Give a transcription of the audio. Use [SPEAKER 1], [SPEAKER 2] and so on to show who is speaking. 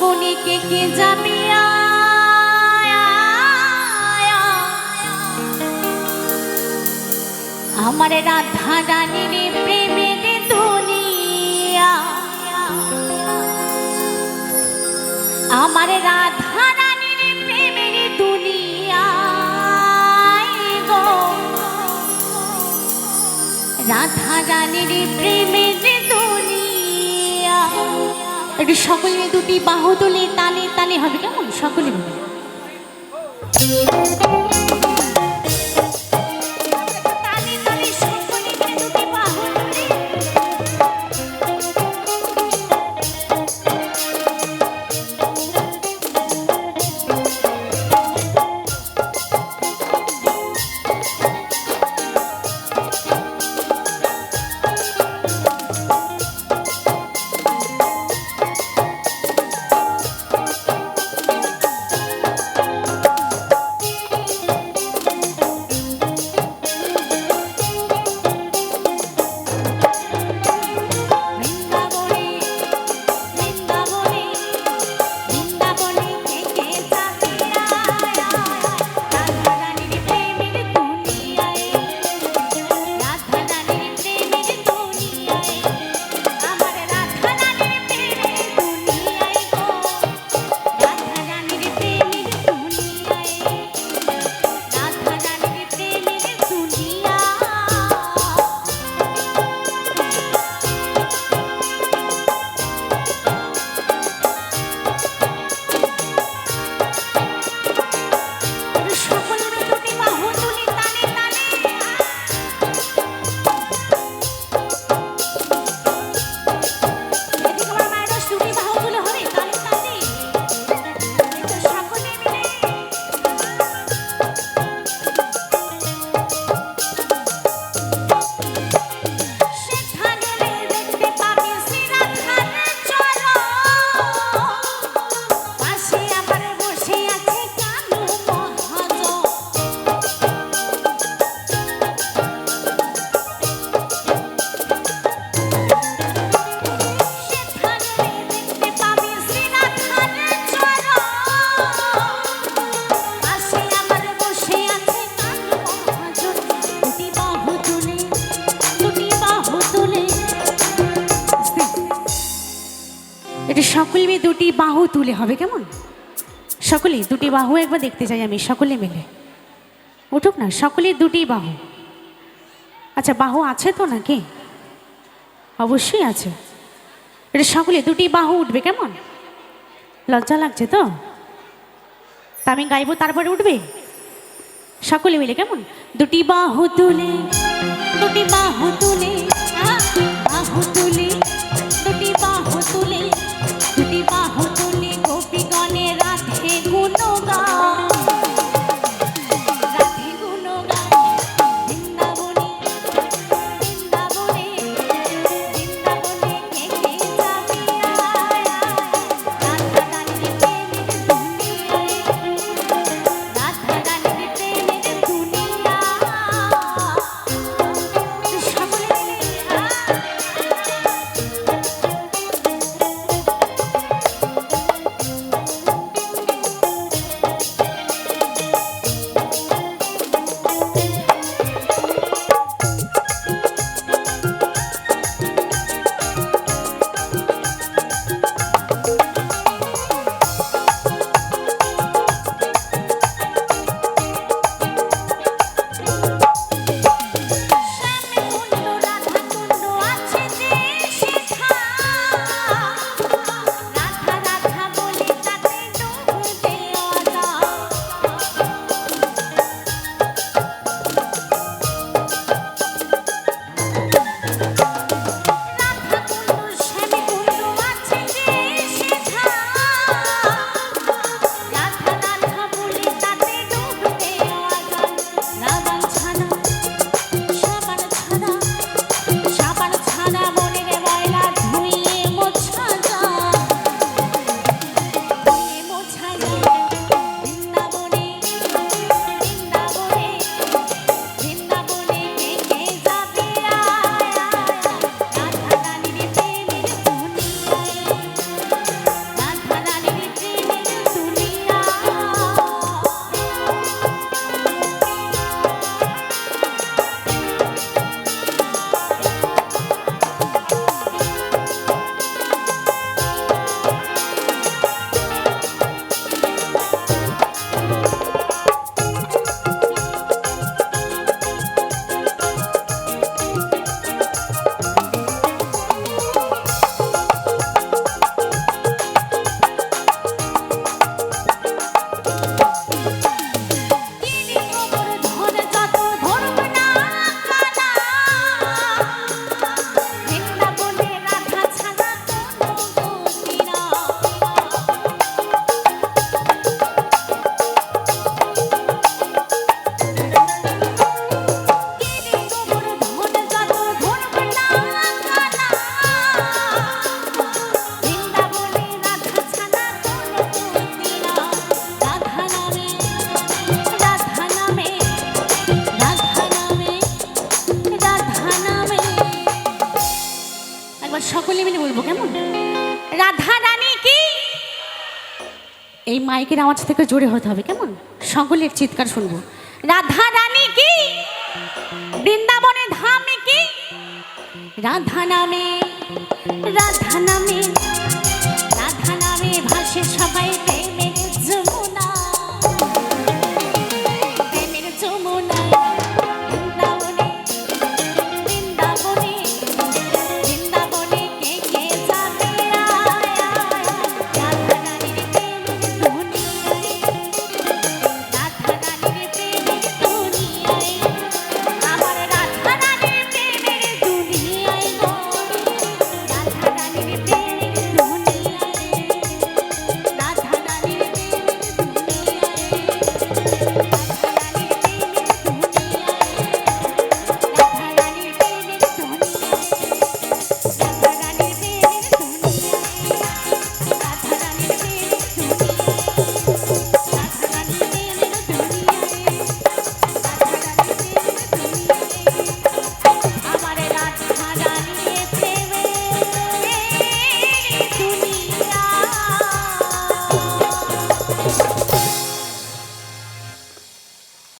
[SPEAKER 1] বৃন্দাবনে কে কে যাবে আমার রাধা রানীর প্রেমের দুনিয়া, আমার রাধা রানীর প্রেমের দুনিয়া গো, রাধা রানীর প্রেমের দুনিয়া। একটু সকলে দুটি বাহু তুলে তালে তালে হবে কেমন? সকলে বলে সকলে দুটি বাহু তুলে হবে কেমন? সকলে দুটি বাহু একবার দেখতে চাই আমি, সকলে মিলে উঠুক না, সকলে দুটি বাহু। আচ্ছা বাহু আছে তো নাকি? অবশ্যই আছে। এটা সকলে দুটি বাহু উঠবে কেমন? লজ্জা লাগছে তো? তা আমি গাইবো তারপরে উঠবে সকলে মিলে কেমন? দুটি বাহু তুলে, দুটি বাহু তুলে, বাহু তুলে, দুটি বাহু তুলে, দুটি বাহু তুলে গোপীগণে রাধে গুণগান, রাধে গুণগান। বৃন্দাবনে, বৃন্দাবনে, বৃন্দাবনে কে কে যাবে রাধা রানীর প্রেমের দুনিয়ায়, রাধা রানীর প্রেমের দুনিয়া। সকলে রাধা রানী কি? এই মাইকের আওয়াজ থেকে জোরে হতে হবে, কেমন? সকলের চিৎকার শুনবো। রাধা রানী কি? বৃন্দাবনে ধামে কি? রাধা নামে